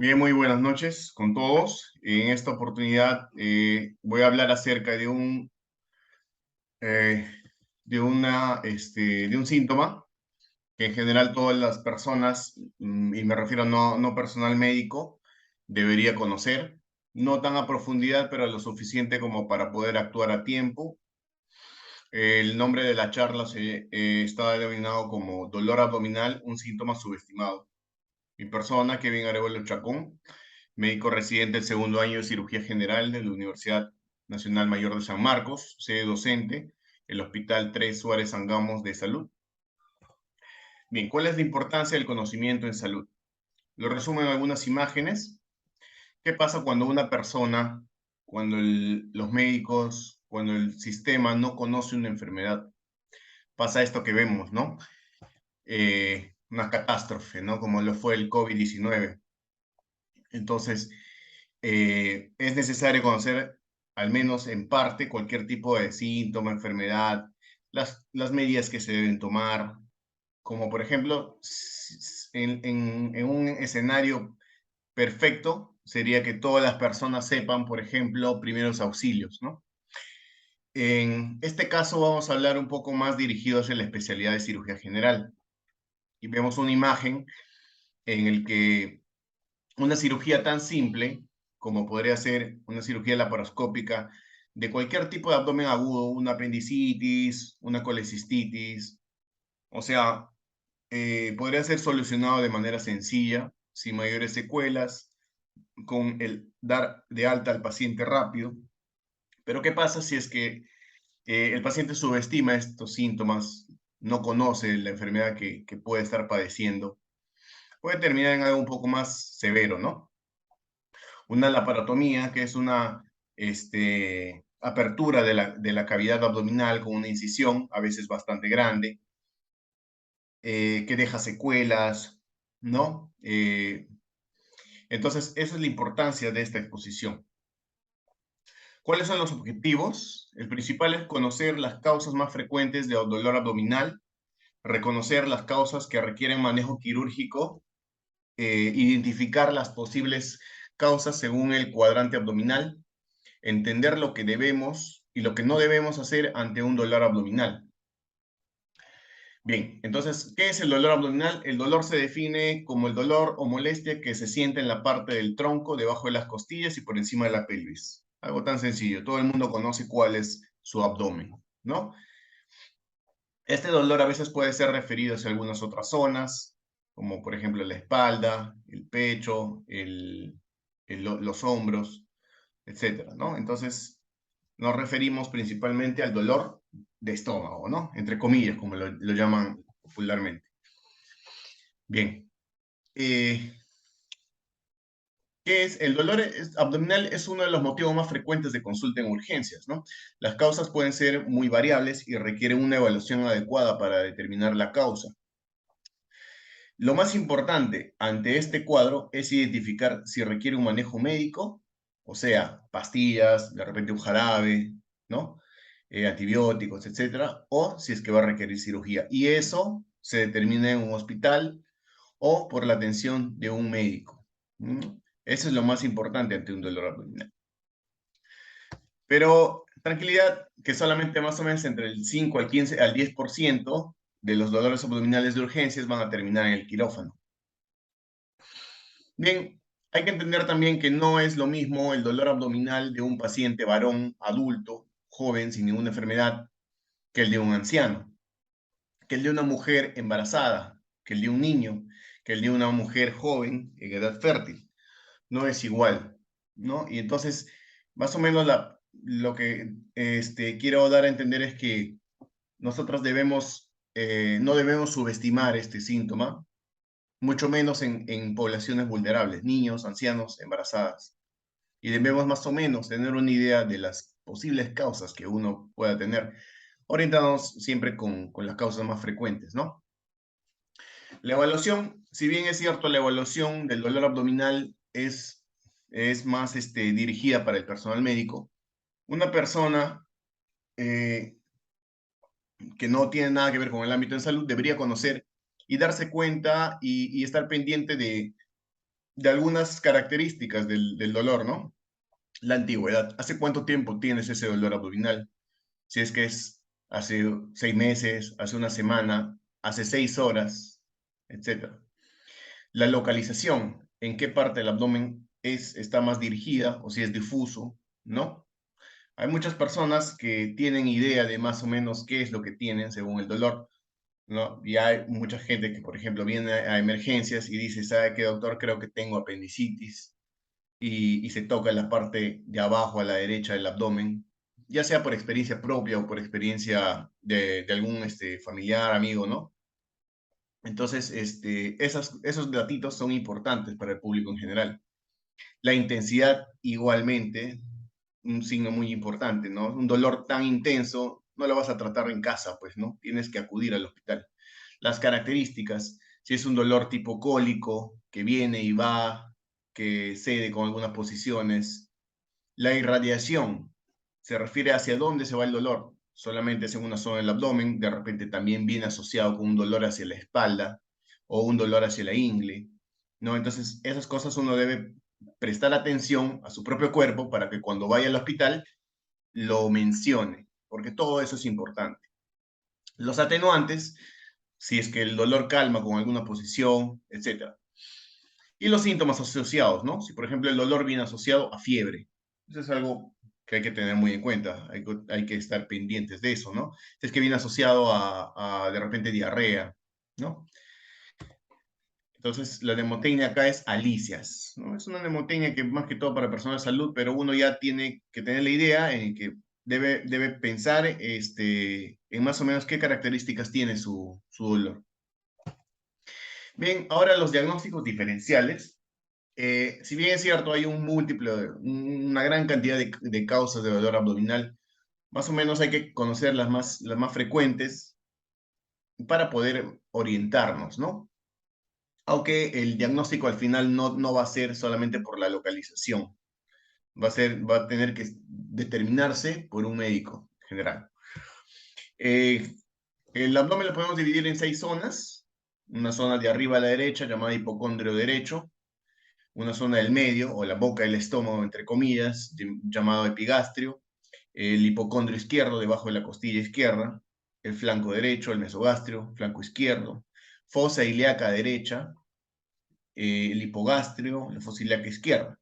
Bien, muy buenas noches con todos. En esta oportunidad voy a hablar acerca eh, de un síntoma que en general todas las personas, y me refiero no personal médico, debería conocer, no tan a profundidad, pero lo suficiente como para poder actuar a tiempo. El nombre de la charla está denominado como dolor abdominal, un síntoma subestimado. Mi persona, Kevin Arevalo Chacón, médico residente del segundo año de cirugía general de la Universidad Nacional Mayor de San Marcos, sede docente, el Hospital 3 Suárez Angamos de Salud. Bien, ¿cuál es la importancia del conocimiento en salud? Lo resumo en algunas imágenes. ¿Qué pasa cuando una persona, cuando los médicos, cuando el sistema no conoce una enfermedad? Pasa esto que vemos, ¿no? Una catástrofe, ¿no? Como lo fue el COVID-19. Entonces, es necesario conocer, al menos en parte, cualquier tipo de síntoma, enfermedad, las medidas que se deben tomar, como por ejemplo, en un escenario perfecto, sería que todas las personas sepan, por ejemplo, primeros auxilios, ¿no? En este caso vamos a hablar un poco más dirigido hacia la especialidad de cirugía general. Y vemos una imagen en el que una cirugía tan simple como podría ser una cirugía laparoscópica de cualquier tipo de abdomen agudo, una apendicitis, una colecistitis, o sea, podría ser solucionado de manera sencilla, sin mayores secuelas, con el dar de alta al paciente rápido. Pero ¿qué pasa si es que el paciente subestima estos síntomas, no conoce la enfermedad que puede estar padeciendo? Puede terminar en algo un poco más severo, ¿no? Una laparotomía, que es una apertura de la cavidad abdominal con una incisión, a veces bastante grande, que deja secuelas, ¿no? Entonces, esa es la importancia de esta exposición. ¿Cuáles son los objetivos? El principal es conocer las causas más frecuentes de dolor abdominal, reconocer las causas que requieren manejo quirúrgico, identificar las posibles causas según el cuadrante abdominal, entender lo que debemos y lo que no debemos hacer ante un dolor abdominal. Bien, entonces, ¿qué es el dolor abdominal? El dolor se define como el dolor o molestia que se siente en la parte del tronco, debajo de las costillas y por encima de la pelvis. Algo tan sencillo, todo el mundo conoce cuál es su abdomen, ¿no? Este dolor a veces puede ser referido hacia algunas otras zonas, como por ejemplo la espalda, el pecho, los hombros, etcétera, ¿no? Entonces, nos referimos principalmente al dolor de estómago, ¿no? Entre comillas, como lo llaman popularmente. Bien. Eh, ¿Qué es? El dolor abdominal es uno de los motivos más frecuentes de consulta en urgencias, ¿no? Las causas pueden ser muy variables y requieren una evaluación adecuada para determinar la causa. Lo más importante ante este cuadro es identificar si requiere un manejo médico, o sea, pastillas, de repente un jarabe, ¿no? Antibióticos, etcétera, o si es que va a requerir cirugía. Y eso se determina en un hospital o por la atención de un médico. Eso es lo más importante ante un dolor abdominal. Pero tranquilidad, que solamente más o menos entre el 5 al 15 al 10% de los dolores abdominales de urgencias van a terminar en el quirófano. Bien, hay que entender también que no es lo mismo el dolor abdominal de un paciente varón, adulto, joven, sin ninguna enfermedad, que el de un anciano, que el de una mujer embarazada, que el de un niño, que el de una mujer joven en edad fértil. No es igual, ¿no? Y entonces, más o menos lo que quiero dar a entender es que nosotros no debemos subestimar este síntoma, mucho menos en poblaciones vulnerables, niños, ancianos, embarazadas. Y debemos más o menos tener una idea de las posibles causas que uno pueda tener, orientados siempre con las causas más frecuentes, ¿no? La evaluación, si bien es cierto, la evaluación del dolor abdominal es más dirigida para el personal médico, una persona eh, que no tiene nada que ver con el ámbito de salud debería conocer y darse cuenta y estar pendiente de algunas características del dolor, ¿no? La antigüedad. ¿Hace cuánto tiempo tienes ese dolor abdominal? Si es que es hace 6 meses, hace una semana, hace 6 horas, etcétera. La localización, en qué parte del abdomen está más dirigida o si es difuso, ¿no? Hay muchas personas que tienen idea de más o menos qué es lo que tienen según el dolor, ¿no? Y hay mucha gente que, por ejemplo, viene a emergencias y dice, ¿sabe qué, doctor? Creo que tengo apendicitis y se toca la parte de abajo a la derecha del abdomen, ya sea por experiencia propia o por experiencia de algún familiar, amigo, ¿no? Entonces, esos datitos son importantes para el público en general. La intensidad, igualmente, un signo muy importante, ¿no? Un dolor tan intenso, no lo vas a tratar en casa, pues, ¿no? Tienes que acudir al hospital. Las características, si es un dolor tipo cólico, que viene y va, que cede con algunas posiciones. La irradiación se refiere hacia dónde se va el dolor. Solamente es en una zona del abdomen, de repente también viene asociado con un dolor hacia la espalda o un dolor hacia la ingle, ¿no? Entonces, esas cosas uno debe prestar atención a su propio cuerpo para que cuando vaya al hospital lo mencione, porque todo eso es importante. Los atenuantes, si es que el dolor calma con alguna posición, etcétera. Y los síntomas asociados, ¿no? Si, por ejemplo, el dolor viene asociado a fiebre, eso es algo que hay que tener muy en cuenta, hay que estar pendientes de eso, ¿no? Si es que viene asociado de repente, diarrea, ¿no? Entonces, la nemotecnia acá es alicias, ¿no? Es una nemotecnia que más que todo para personas de salud, pero uno ya tiene que tener la idea en que debe pensar en más o menos qué características tiene su dolor. Bien, ahora los diagnósticos diferenciales. Si bien es cierto, hay una gran cantidad de causas de dolor abdominal, más o menos hay que conocer las más frecuentes para poder orientarnos, ¿no? Aunque el diagnóstico al final no va a ser solamente por la localización, va a tener que determinarse por un médico general. Eh, el abdomen lo podemos dividir en 6 zonas. Una zona de arriba a la derecha llamada hipocondrio derecho, una zona del medio, o la boca del estómago, entre comillas, llamado epigastrio, el hipocondrio izquierdo, debajo de la costilla izquierda, el flanco derecho, el mesogastrio, flanco izquierdo, fosa ilíaca derecha, el hipogastrio, la fosa ilíaca izquierda.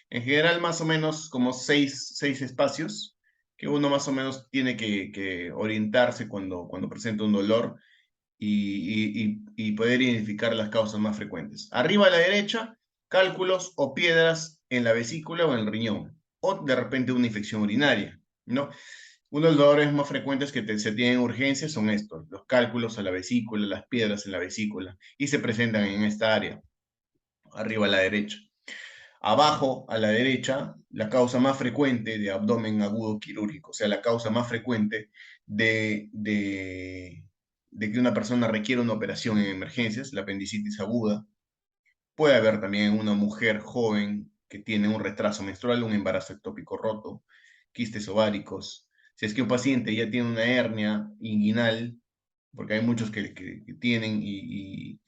En general, más o menos como seis espacios que uno más o menos tiene que orientarse cuando presenta un dolor y poder identificar las causas más frecuentes. Arriba a la derecha, cálculos o piedras en la vesícula o en el riñón, o de repente una infección urinaria, ¿no? Uno de los dolores más frecuentes que se tienen en urgencias son estos, los cálculos a la vesícula, las piedras en la vesícula, y se presentan en esta área, arriba a la derecha. Abajo a la derecha, la causa más frecuente de abdomen agudo quirúrgico, o sea, la causa más frecuente de que una persona requiere una operación en emergencias, la apendicitis aguda. Puede haber también una mujer joven que tiene un retraso menstrual, un embarazo ectópico roto, quistes ováricos. Si es que un paciente ya tiene una hernia inguinal, porque hay muchos que tienen y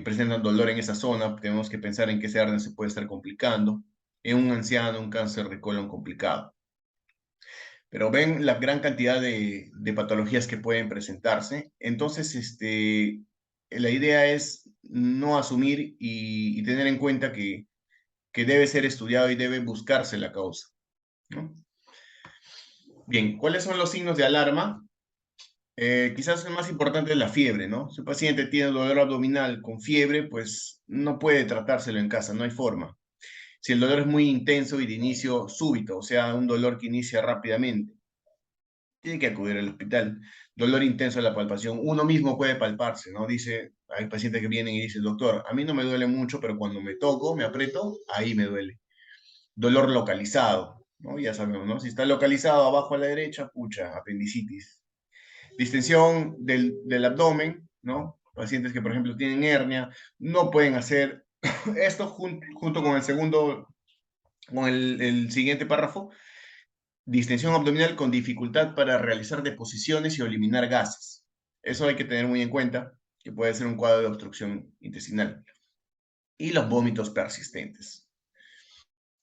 presentan dolor en esa zona, tenemos que pensar en que esa hernia se puede estar complicando. En un anciano, un cáncer de colon complicado. Pero ven la gran cantidad de patologías que pueden presentarse. Entonces, la idea es no asumir y tener en cuenta que debe ser estudiado y debe buscarse la causa, ¿no? Bien, ¿cuáles son los signos de alarma? Quizás el más importante es la fiebre, ¿no? Si un paciente tiene dolor abdominal con fiebre, pues no puede tratárselo en casa, no hay forma. Si el dolor es muy intenso y de inicio súbito, o sea, un dolor que inicia rápidamente, tiene que acudir al hospital. Dolor intenso de la palpación. Uno mismo puede palparse, ¿no? Dice, hay pacientes que vienen y dicen, doctor, a mí no me duele mucho, pero cuando me toco, me aprieto, ahí me duele. Dolor localizado, ¿no? Ya sabemos, ¿no? Si está localizado abajo a la derecha, pucha, apendicitis. Distensión del abdomen, ¿no? Pacientes que, por ejemplo, tienen hernia, no pueden hacer esto junto con el siguiente párrafo, distensión abdominal con dificultad para realizar deposiciones y eliminar gases. Eso hay que tener muy en cuenta, que puede ser un cuadro de obstrucción intestinal. y los vómitos persistentes.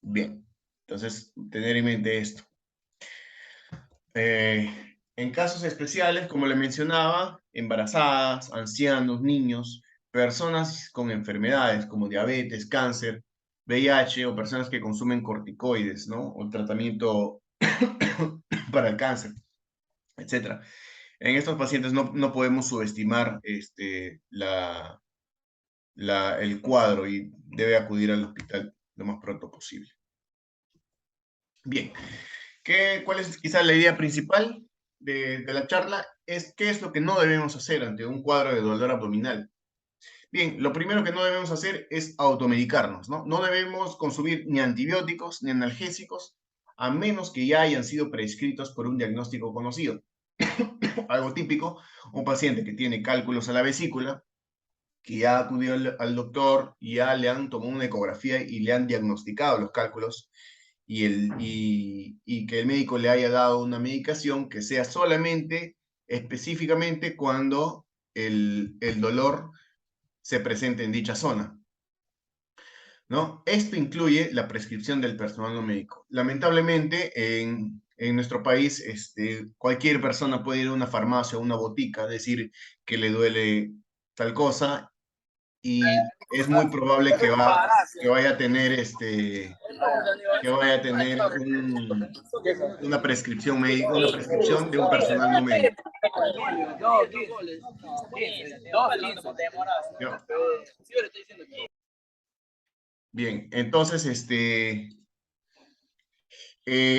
Bien, entonces tener en mente esto. En casos especiales, como le mencionaba, embarazadas, ancianos, niños, personas con enfermedades como diabetes, cáncer, VIH o personas que consumen corticoides, ¿no? O tratamiento para el cáncer, etcétera. En estos pacientes no podemos subestimar el cuadro y debe acudir al hospital lo más pronto posible. Bien, ¿cuál es quizás la idea principal de la charla? Es qué es lo que no debemos hacer ante un cuadro de dolor abdominal. Bien, lo primero que no debemos hacer es automedicarnos, ¿no? No debemos consumir ni antibióticos ni analgésicos, a menos que ya hayan sido prescritos por un diagnóstico conocido. Algo típico, un paciente que tiene cálculos a la vesícula, que ya acudió al doctor y ya le han tomado una ecografía y le han diagnosticado los cálculos y que el médico le haya dado una medicación que sea solamente, específicamente cuando el dolor se presente en dicha zona, ¿no? Esto incluye la prescripción del personal no médico. Lamentablemente, en nuestro país, cualquier persona puede ir a una farmacia o una botica, decir que le duele tal cosa y es muy probable que vaya a tener, una prescripción médica, una prescripción de un personal no médico. ¿No? Bien, entonces,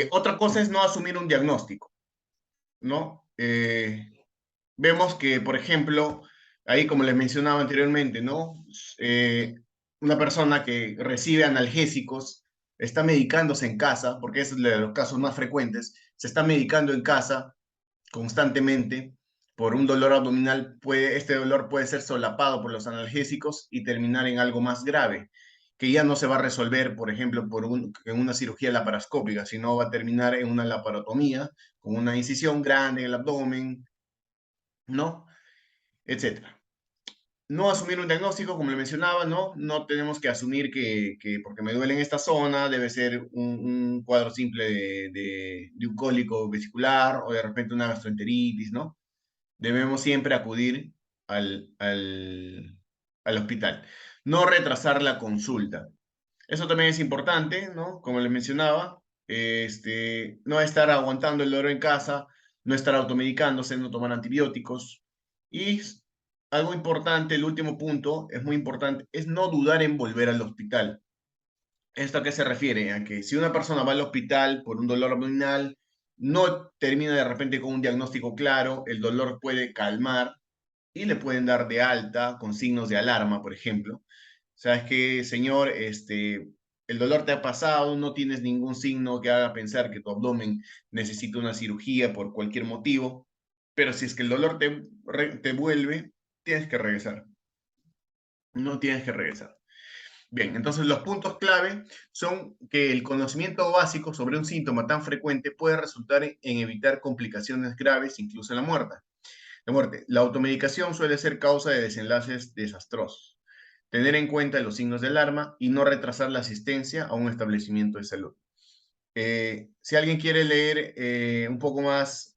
otra cosa es no asumir un diagnóstico, ¿no? Vemos que, por ejemplo, ahí como les mencionaba anteriormente, ¿no? Una persona que recibe analgésicos está medicándose en casa, porque es de los casos más frecuentes, se está medicando en casa constantemente por un dolor abdominal, este dolor puede ser solapado por los analgésicos y terminar en algo más grave, que ya no se va a resolver, por ejemplo, en una cirugía laparoscópica, sino va a terminar en una laparotomía, con una incisión grande en el abdomen, ¿no? Etcétera. No asumir un diagnóstico, como le mencionaba, ¿no? No tenemos que asumir que porque me duele en esta zona debe ser un cuadro simple de un cólico vesicular o de repente una gastroenteritis, ¿no? Debemos siempre acudir al hospital. No retrasar la consulta. Eso también es importante, ¿no? Como les mencionaba, no estar aguantando el dolor en casa, no estar automedicándose, no tomar antibióticos. Y algo importante, el último punto, es muy importante, es no dudar en volver al hospital. ¿Esto a qué se refiere? A que si una persona va al hospital por un dolor abdominal, no termina de repente con un diagnóstico claro, el dolor puede calmar y le pueden dar de alta con signos de alarma, por ejemplo. ¿Sabes qué, señor? El dolor te ha pasado, no tienes ningún signo que haga pensar que tu abdomen necesita una cirugía por cualquier motivo, pero si es que el dolor te vuelve, tienes que regresar. No tienes que regresar. Bien, entonces los puntos clave son que el conocimiento básico sobre un síntoma tan frecuente puede resultar en evitar complicaciones graves, incluso la muerte. La automedicación suele ser causa de desenlaces desastrosos. Tener en cuenta los signos de alarma y no retrasar la asistencia a un establecimiento de salud. Si alguien quiere leer un poco más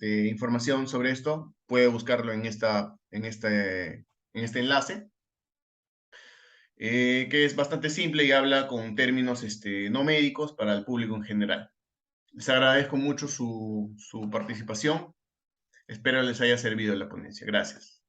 información sobre esto, puede buscarlo en este enlace, que es bastante simple y habla con términos no médicos para el público en general. Les agradezco mucho su participación. Espero les haya servido la ponencia. Gracias.